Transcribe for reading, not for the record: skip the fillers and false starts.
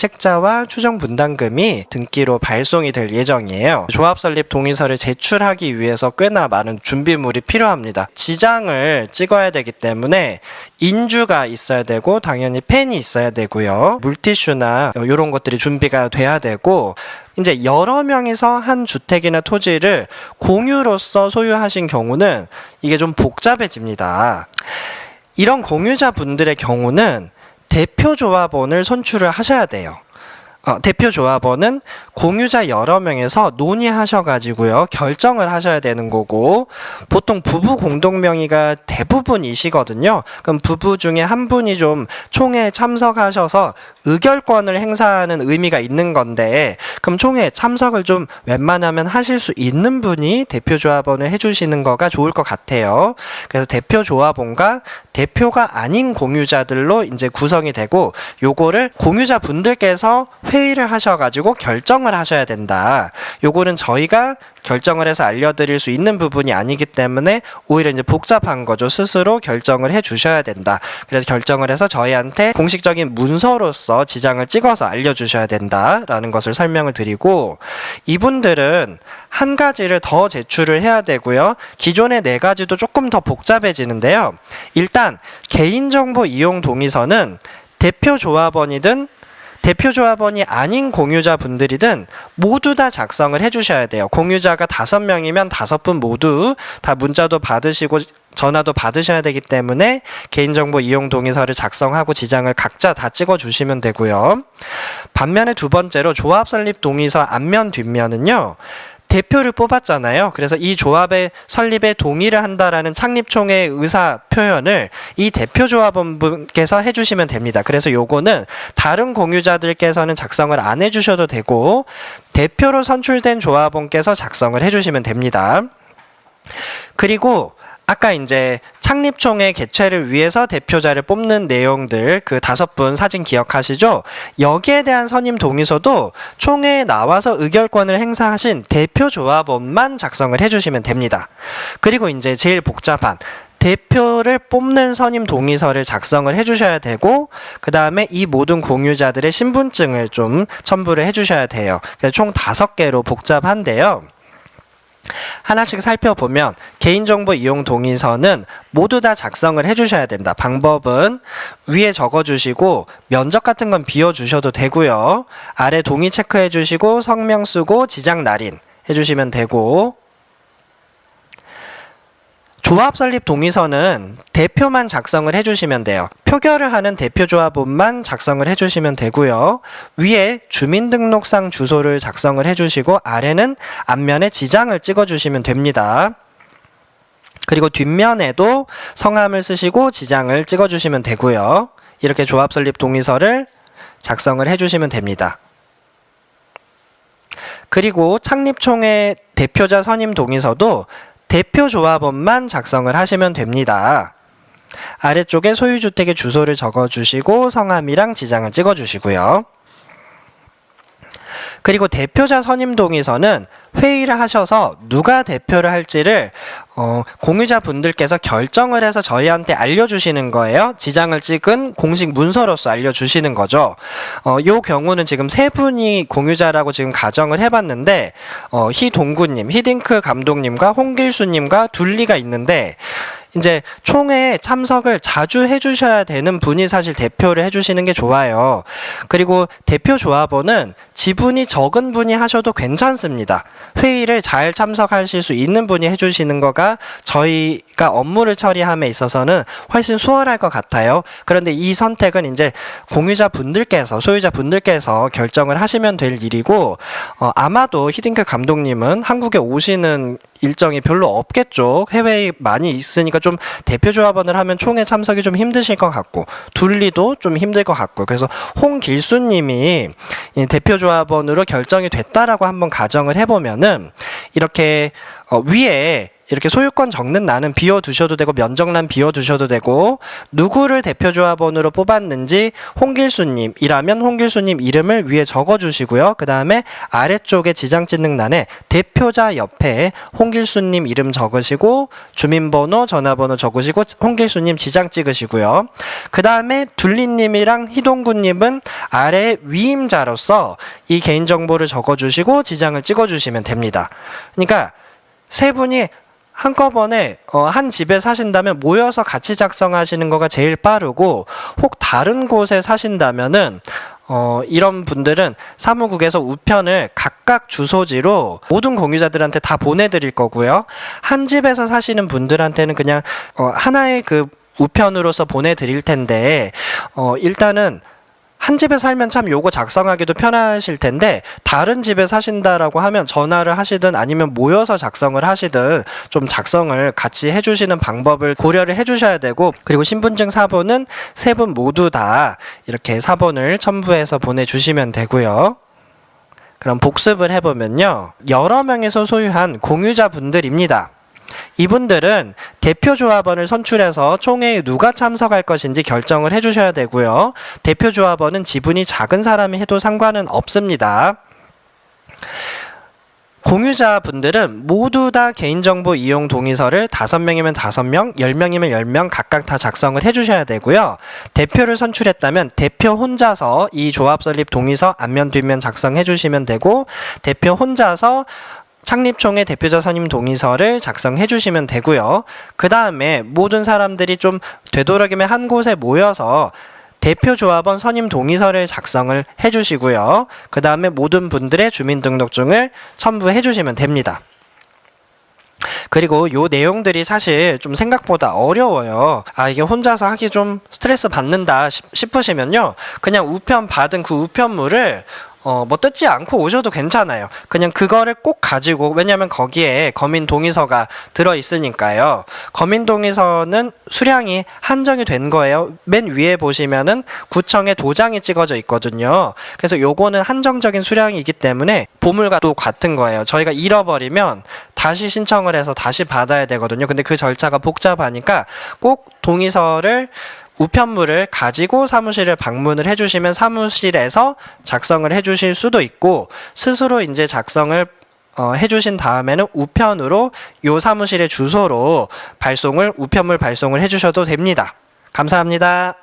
책자와 추정 분담금이 등기로 발송이 될 예정이에요. 조합 설립 동의서를 제출하기 위해서 꽤나 많은 준비물이 필요합니다. 지장을 찍어야 되기 때문에 인주가 있어야 되고 당연히 펜이 있어야 되고요. 물티슈나 이런 것들이 준비가 돼야 되고, 이제 여러 명이서 한 주택이나 토지를 공유로서 소유하신 경우는 이게 좀 복잡해집니다. 이런 공유자분들의 경우는 대표조합원을 선출을 하셔야 돼요. 대표조합원은 공유자 여러 명에서 논의하셔가지고요, 결정을 하셔야 되는 거고, 보통 부부 공동명의가 대부분이시거든요. 그럼 부부 중에 한 분이 좀 총회에 참석하셔서 의결권을 행사하는 의미가 있는 건데, 그럼 총회에 참석을 좀 웬만하면 하실 수 있는 분이 대표조합원을 해주시는 거가 좋을 것 같아요. 그래서 대표조합원과 대표가 아닌 공유자들로 이제 구성이 되고, 요거를 공유자 분들께서 회의를 하셔가지고 결정을 하셔야 된다. 요거는 저희가 결정을 해서 알려드릴 수 있는 부분이 아니기 때문에 오히려 이제 복잡한 거죠. 스스로 결정을 해 주셔야 된다. 그래서 결정을 해서 저희한테 공식적인 문서로서 지장을 찍어서 알려주셔야 된다라는 것을 설명을 드리고, 이분들은 한 가지를 더 제출을 해야 되고요. 기존의 4가지도 조금 더 복잡해지는데요. 일단 개인정보 이용 동의서는 대표조합원이든 대표조합원이 아닌 공유자분들이든 모두 다 작성을 해주셔야 돼요. 공유자가 5명이면 5분 모두 다 문자도 받으시고 전화도 받으셔야 되기 때문에 개인정보 이용 동의서를 작성하고 지장을 각자 다 찍어주시면 되고요. 반면에 두 번째로 조합 설립 동의서 앞면 뒷면은요, 대표를 뽑았잖아요. 그래서 이 조합의 설립에 동의를 한다라는 창립총회의 의사 표현을 이 대표조합원분께서 해주시면 됩니다. 그래서 요거는 다른 공유자들께서는 작성을 안 해주셔도 되고, 대표로 선출된 조합원께서 작성을 해주시면 됩니다. 그리고 아까 이제 창립총회 개최를 위해서 대표자를 뽑는 내용들, 그 5분 사진 기억하시죠? 여기에 대한 선임 동의서도 총회에 나와서 의결권을 행사하신 대표조합원만 작성을 해주시면 됩니다. 그리고 이제 제일 복잡한 대표를 뽑는 선임 동의서를 작성을 해주셔야 되고, 그 다음에 이 모든 공유자들의 신분증을 좀 첨부를 해주셔야 돼요. 그래서 총 5개로 복잡한데요. 하나씩 살펴보면 개인정보 이용 동의서는 모두 다 작성을 해주셔야 된다. 방법은 위에 적어주시고 면적 같은 건 비워주셔도 되고요. 아래 동의 체크해주시고 성명 쓰고 지장 날인 해주시면 되고, 조합 설립 동의서는 대표만 작성을 해주시면 돼요. 표결을 하는 대표조합원만 작성을 해주시면 되고요. 위에 주민등록상 주소를 작성을 해주시고 아래는 앞면에 지장을 찍어주시면 됩니다. 그리고 뒷면에도 성함을 쓰시고 지장을 찍어주시면 되고요. 이렇게 조합 설립 동의서를 작성을 해주시면 됩니다. 그리고 창립총회 대표자 선임 동의서도 대표조합원만 작성을 하시면 됩니다. 아래쪽에 소유주택의 주소를 적어주시고 성함이랑 지장을 찍어주시고요. 그리고 대표자 선임 동의서는 회의를 하셔서 누가 대표를 할지를 공유자 분들께서 결정을 해서 저희한테 알려주시는 거예요. 지장을 찍은 공식 문서로서 알려주시는 거죠. 요 경우는 지금 3분이 공유자라고 지금 가정을 해봤는데, 희동구님, 히딩크 감독님과 홍길수님과 둘리가 있는데, 이제 총회에 참석을 자주 해주셔야 되는 분이 사실 대표를 해주시는 게 좋아요. 그리고 대표 조합원은 지분이 적은 분이 하셔도 괜찮습니다. 회의를 잘 참석하실 수 있는 분이 해주시는 거가 저희가 업무를 처리함에 있어서는 훨씬 수월할 것 같아요. 그런데 이 선택은 이제 공유자 분들께서, 소유자 분들께서 결정을 하시면 될 일이고, 아마도 히딩크 감독님은 한국에 오시는 일정이 별로 없겠죠. 해외에 많이 있으니까 좀 대표 조합원을 하면 총회 참석이 좀 힘드실 것 같고, 둘리도 좀 힘들 것 같고, 그래서 홍길수님이 대표 조합원으로 결정이 됐다라고 한번 가정을 해보면은 이렇게 위에 이렇게 소유권 적는欄은 비워두셔도 되고 면적란 비워두셔도 되고 누구를 대표조합원으로 뽑았는지 홍길수님이라면 홍길수님 이름을 위에 적어주시고요. 그 다음에 아래쪽에 지장 찍는欄에 대표자 옆에 홍길수님 이름 적으시고 주민번호, 전화번호 적으시고 홍길수님 지장 찍으시고요. 그 다음에 둘리님이랑 희동구님은 아래 위임자로서 이 개인정보를 적어주시고 지장을 찍어주시면 됩니다. 그러니까 세 분이 한꺼번에 한 집에 사신다면 모여서 같이 작성하시는 거가 제일 빠르고, 혹 다른 곳에 사신다면은 이런 분들은 사무국에서 우편을 각각 주소지로 모든 공유자들한테 다 보내드릴 거고요. 한 집에서 사시는 분들한테는 그냥 하나의 그 우편으로서 보내드릴 텐데, 일단은 한 집에 살면 참 요거 작성하기도 편하실 텐데, 다른 집에 사신다라고 하면 전화를 하시든 아니면 모여서 작성을 하시든 좀 작성을 같이 해주시는 방법을 고려를 해주셔야 되고, 그리고 신분증 사본은 세 분 모두 다 이렇게 사본을 첨부해서 보내주시면 되고요. 그럼 복습을 해보면요, 여러 명에서 소유한 공유자분들입니다. 이분들은 대표조합원을 선출해서 총회에 누가 참석할 것인지 결정을 해주셔야 되고요. 대표조합원은 지분이 작은 사람이 해도 상관은 없습니다. 공유자분들은 모두 다 개인정보 이용 동의서를 5명이면 5명, 10명이면 10명 각각 다 작성을 해주셔야 되고요. 대표를 선출했다면 대표 혼자서 이 조합 설립 동의서 앞면 뒷면 작성해 주시면 되고, 대표 혼자서 창립총회 대표자 선임 동의서를 작성해 주시면 되고요. 그 다음에 모든 사람들이 좀 되도록이면 한 곳에 모여서 대표조합원 선임 동의서를 작성을 해 주시고요. 그 다음에 모든 분들의 주민등록증을 첨부해 주시면 됩니다. 그리고 요 내용들이 사실 좀 생각보다 어려워요. 이게 혼자서 하기 좀 스트레스 받는다 싶으시면요, 그냥 우편 받은 그 우편물을 뭐 뜯지 않고 오셔도 괜찮아요. 그냥 그거를 꼭 가지고, 왜냐면 거기에 검인 동의서가 들어있으니까요. 검인 동의서는 수량이 한정이 된 거예요. 맨 위에 보시면은 구청의 도장이 찍어져 있거든요. 그래서 요거는 한정적인 수량이기 때문에 보물과 또 같은 거예요. 저희가 잃어버리면 다시 신청을 해서 다시 받아야 되거든요. 근데 그 절차가 복잡하니까 꼭 동의서를 우편물을 가지고 사무실을 방문을 해주시면 사무실에서 작성을 해주실 수도 있고, 스스로 이제 작성을 해주신 다음에는 우편으로 요 사무실의 주소로 우편물 발송을 해주셔도 됩니다. 감사합니다.